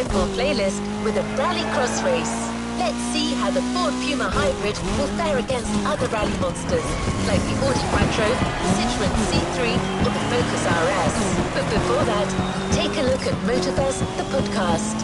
Red Bull playlist with a rallycross race. Let's see how the Ford Puma Hybrid will fare against other rally monsters, like the Audi Quattro, the Citroën C3, or the Focus RS. But before that, take a look at Motorfest, the podcast.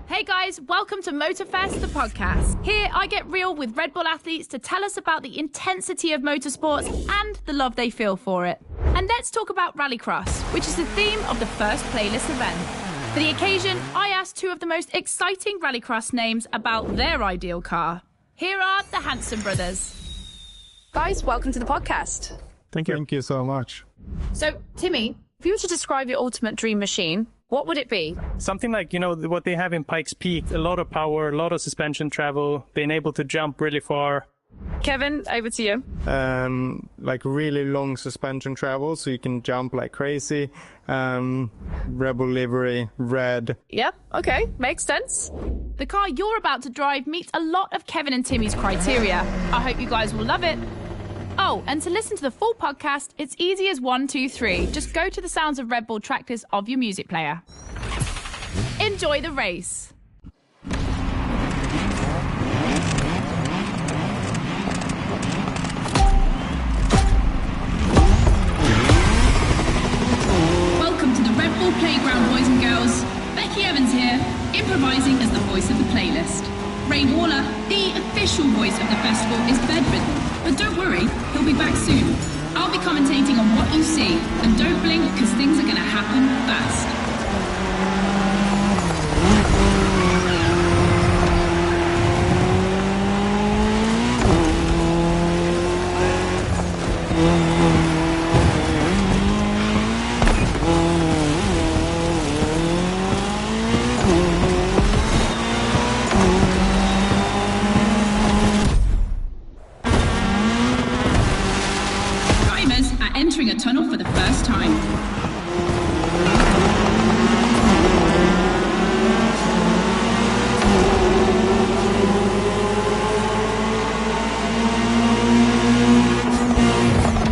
Hey guys, welcome to Motorfest, the podcast. Here I get real with Red Bull athletes to tell us about the intensity of motorsports and the love they feel for it. And let's talk about Rallycross, which is the theme of the first playlist event. For the occasion, I asked two of the most exciting Rallycross names about their ideal car. Here are the Hanson brothers. Guys, welcome to the podcast. Thank you. Thank you so much. So, Timmy, if you were to describe your ultimate dream machine, what would it be? Something like, what they have in Pikes Peak, a lot of power, a lot of suspension travel, being able to jump really far. Kevin, over to you. Like really long suspension travel, so you can jump like crazy. Rebel livery, red. Yep, okay, makes sense. The car you're about to drive meets a lot of Kevin and Timmy's criteria. I hope you guys will love it. Oh, and to listen to the full podcast, it's easy as 1, 2, 3. Just go to the Sounds of Red Bull track list of your music player. Enjoy the race. Welcome to the Red Bull Playground, boys and girls. Becky Evans here, improvising as the voice of the playlist. Ray Waller, the official voice of the festival, is bedridden. But don't worry, he'll be back soon. I'll be commentating on what you see. And don't blink, because things are going to happen fast. Entering a tunnel for the first time.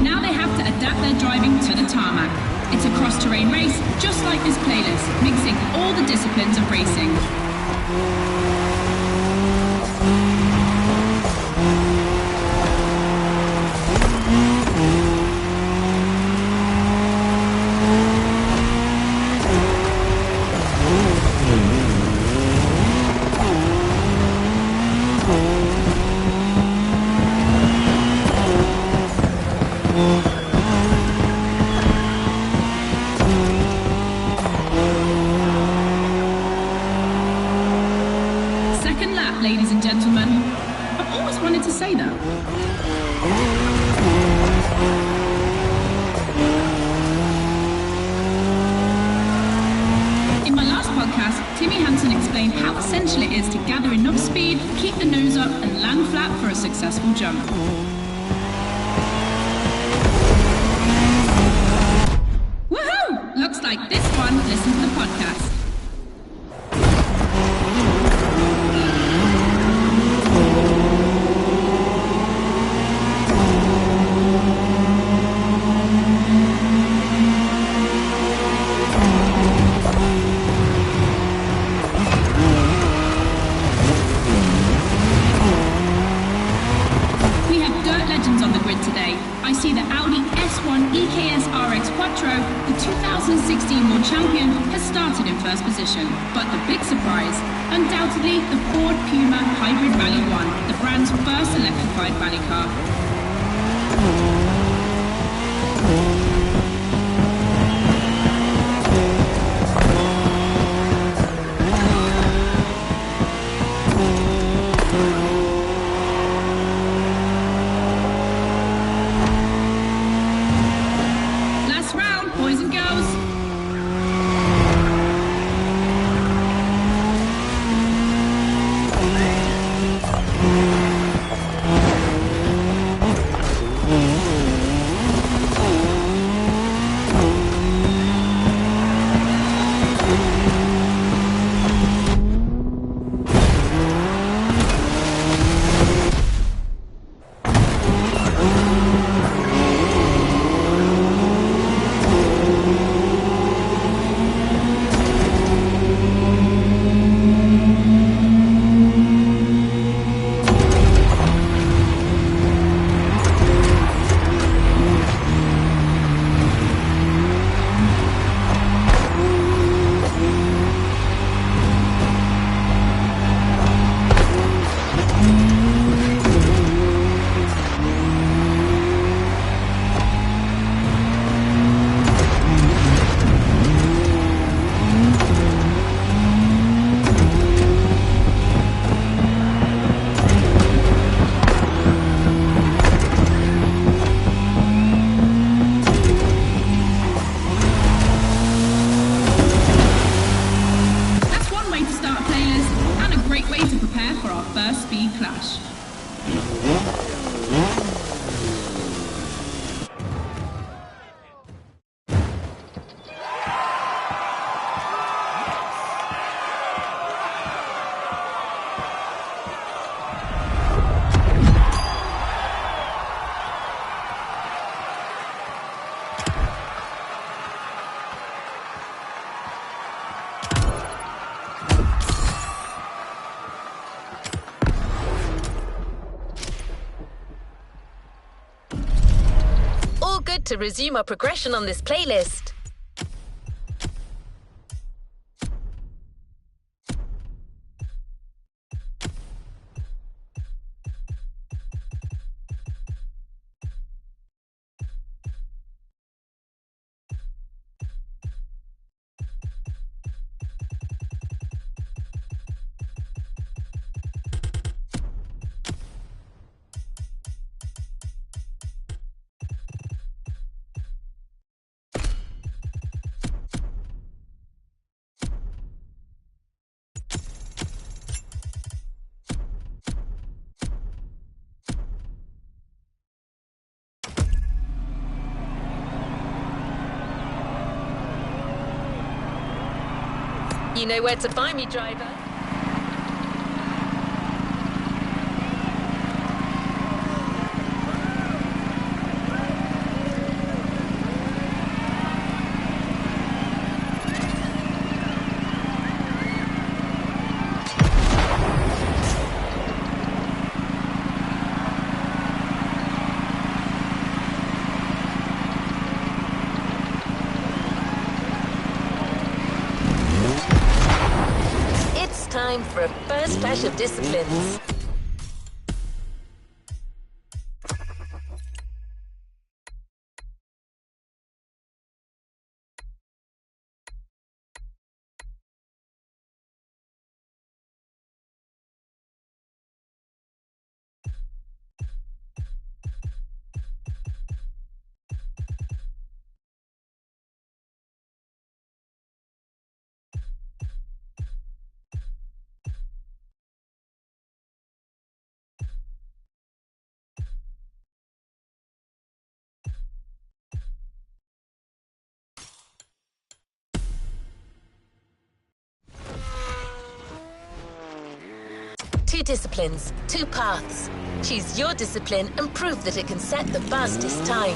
Now they have to adapt their driving to the tarmac. It's a cross-terrain race, just like this playlist, mixing all the disciplines of racing. Ladies and gentlemen, I've always wanted to say that. In my last podcast, Timmy Hanson explained how essential it is to gather enough speed, keep the nose up, and land flat for a successful jump. Woohoo! Looks like this one listened to the podcast. The 2016 World Champion has started in first position, but the big surprise, undoubtedly the Ford Puma Hybrid Rally 1, the brand's first electrified rally car. first speed clash. All good to resume our progression on this playlist. You know where to find me, driver. Time for a first clash of disciplines. Two disciplines, two paths. Choose your discipline and prove that it can set the fastest time.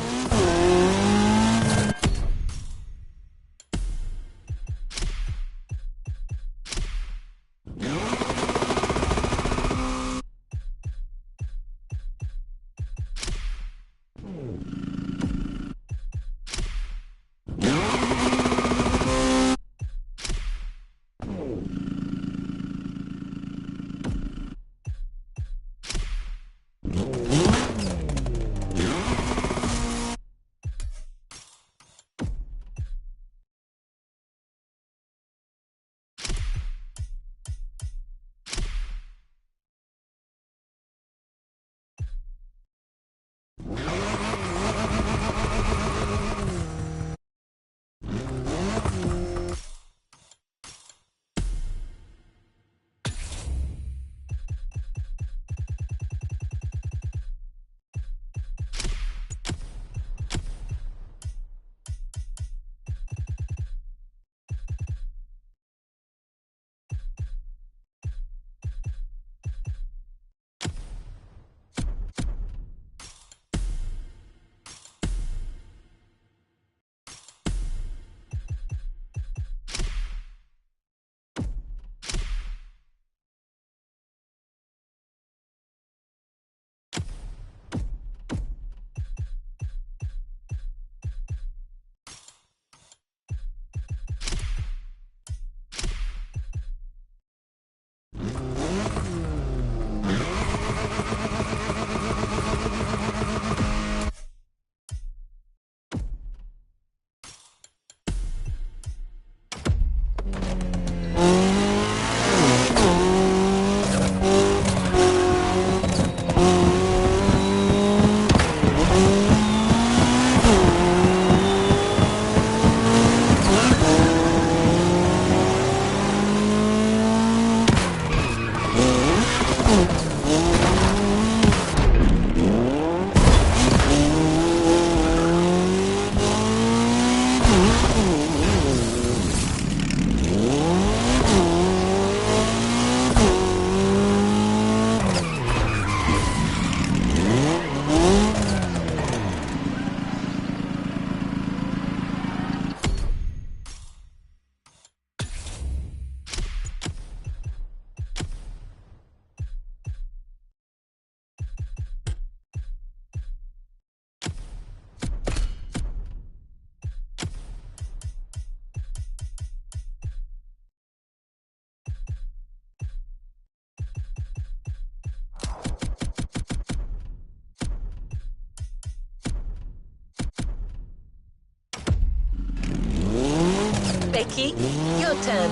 Becky, your turn.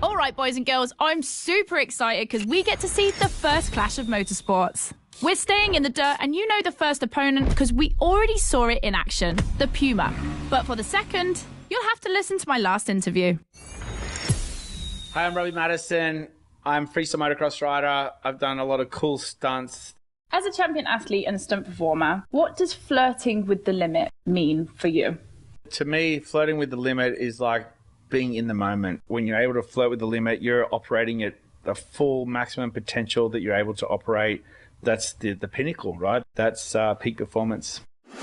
All right, boys and girls, I'm super excited because we get to see the first clash of motorsports. We're staying in the dirt, and you know the first opponent because we already saw it in action, the Puma. But for the second, you'll have to listen to my last interview. Hi, I'm Robbie Madison. I'm freestyle motocross rider. I've done a lot of cool stunts. As a champion athlete and stunt performer, what does flirting with the limit mean for you? To me, flirting with the limit is like being in the moment. When you're able to flirt with the limit, you're operating at the full maximum potential that you're able to operate. That's the pinnacle, right? That's peak performance.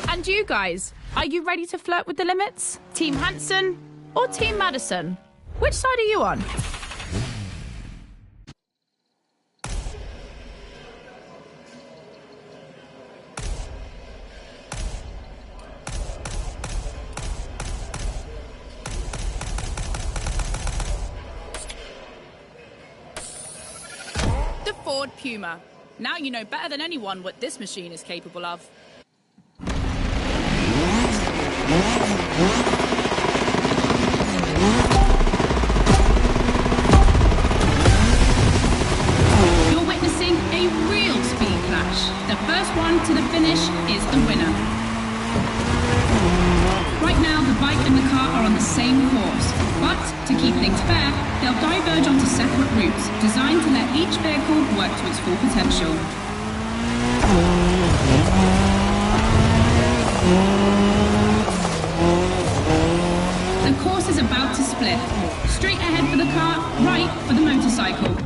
And you guys, are you ready to flirt with the limits? Team Hansen or Team Madison? Which side are you on? The Ford Puma. Now you know better than anyone what this machine is capable of. You're witnessing a real speed clash. The first one to the finish is the winner. Right now, the bike and the car are on the same course, but to keep things fair, they'll diverge onto separate routes, designed to let each vehicle work to its full potential. The course is about to split. Straight ahead for the car, right for the motorcycle.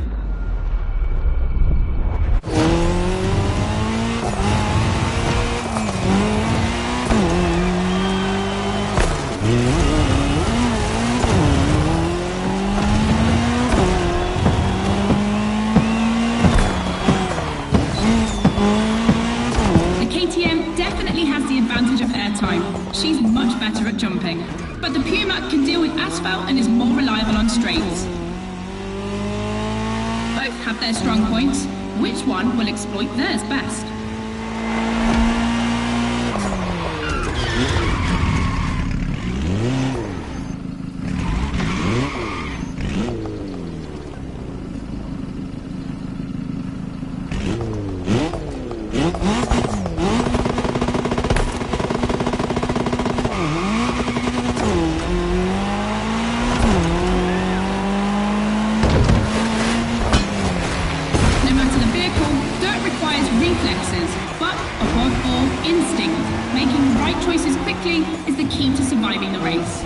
She's much better at jumping, but the Puma can deal with asphalt and is more reliable on straights. Both have their strong points. Which one will exploit theirs best? Is the key to surviving the race.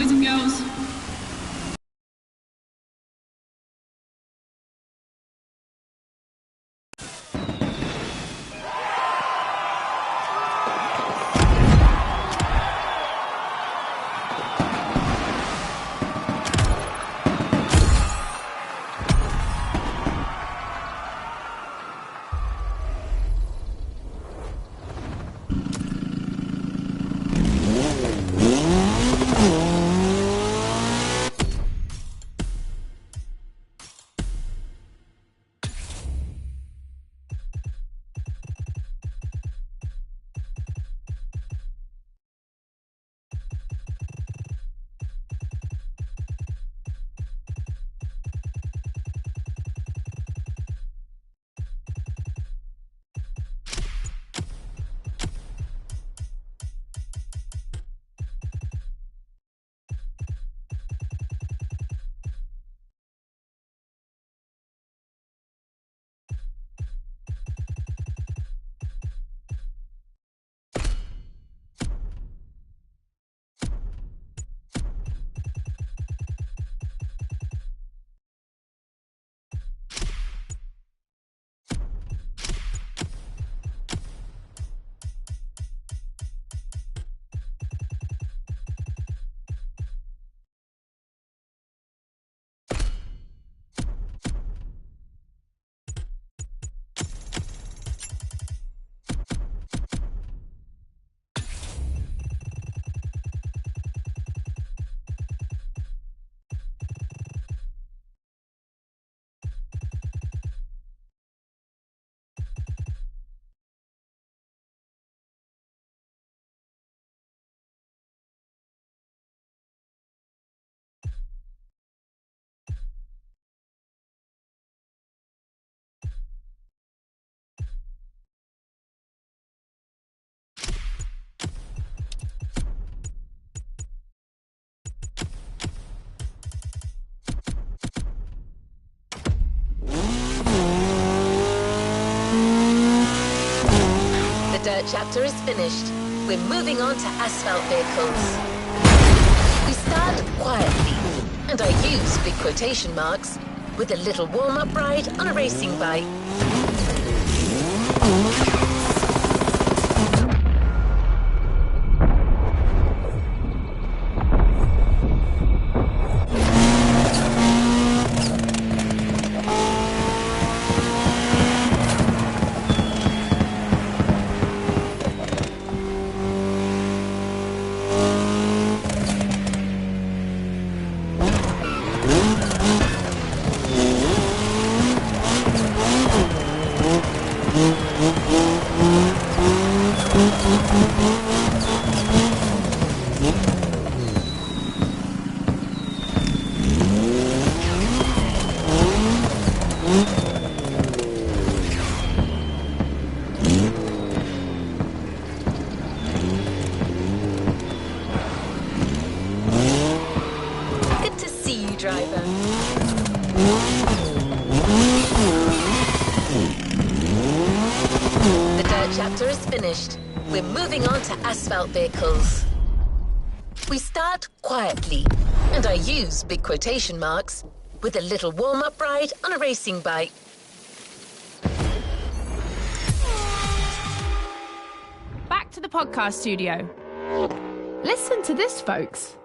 boys and girls. The dirt chapter is finished. We're moving on to asphalt vehicles. We start quietly, and I use big quotation marks, with a little warm-up ride on a racing bike. Good to see you, driver. The dirt chapter is finished. We're moving on to asphalt vehicles. We start quietly, and I use big quotation marks, with a little warm-up ride on a racing bike. Back to the podcast studio. Listen to this, folks.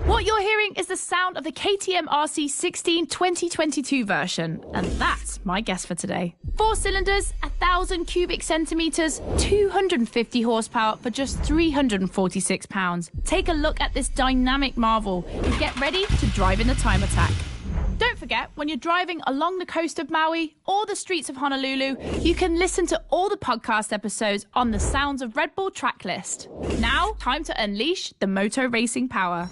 What you're hearing is the sound of the KTM RC 16 2022 version, and that's my guess for today. 4 cylinders, 1,000 cubic centimeters, 250 horsepower for just 346 pounds. Take a look at this dynamic marvel and get ready to drive in the time attack. Don't forget, when you're driving along the coast of Maui or the streets of Honolulu, you can listen to all the podcast episodes on the Sounds of Red Bull track list. Now, time to unleash the moto racing power.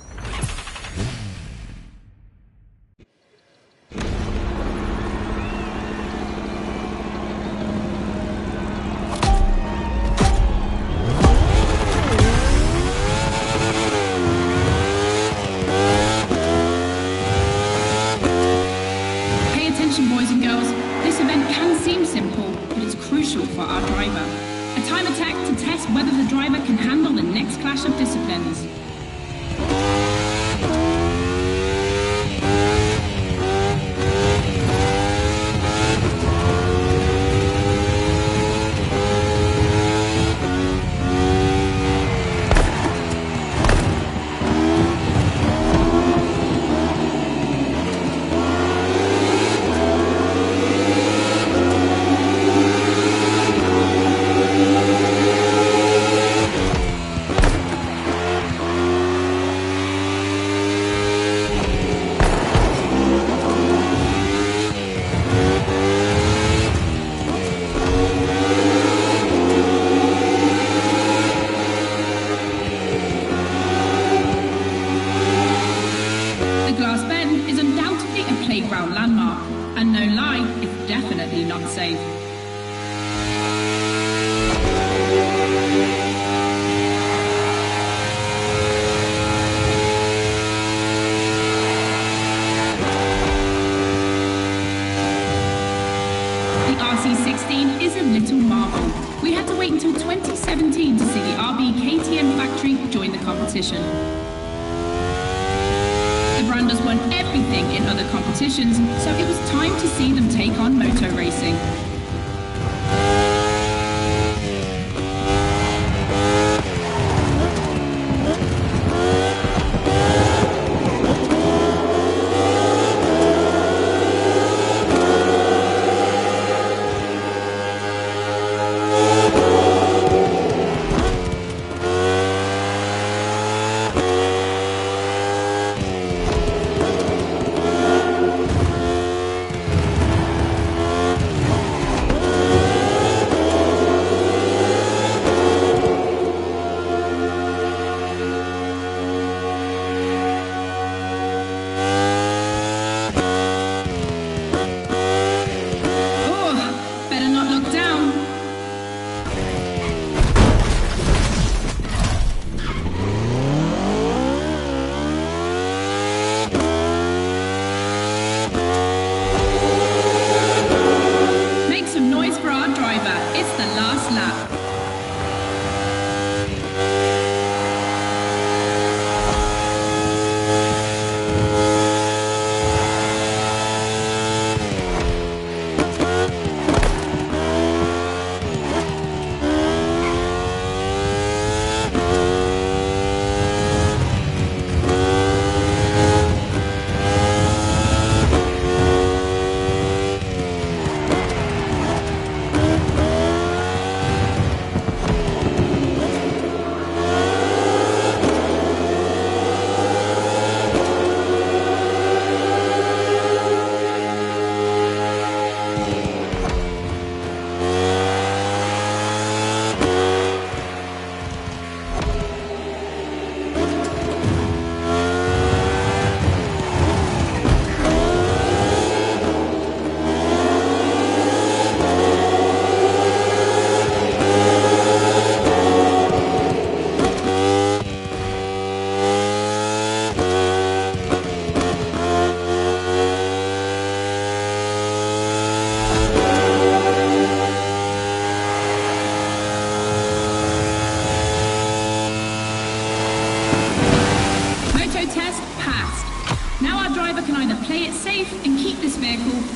Boys and girls, this event can seem simple, but it's crucial for our driver. A time attack to test whether the driver can handle the next clash of disciplines. competition. The Branders won everything in other competitions, so it was time to see them take on motor racing.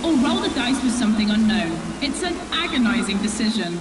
Or roll the dice with something unknown. It's an agonizing decision.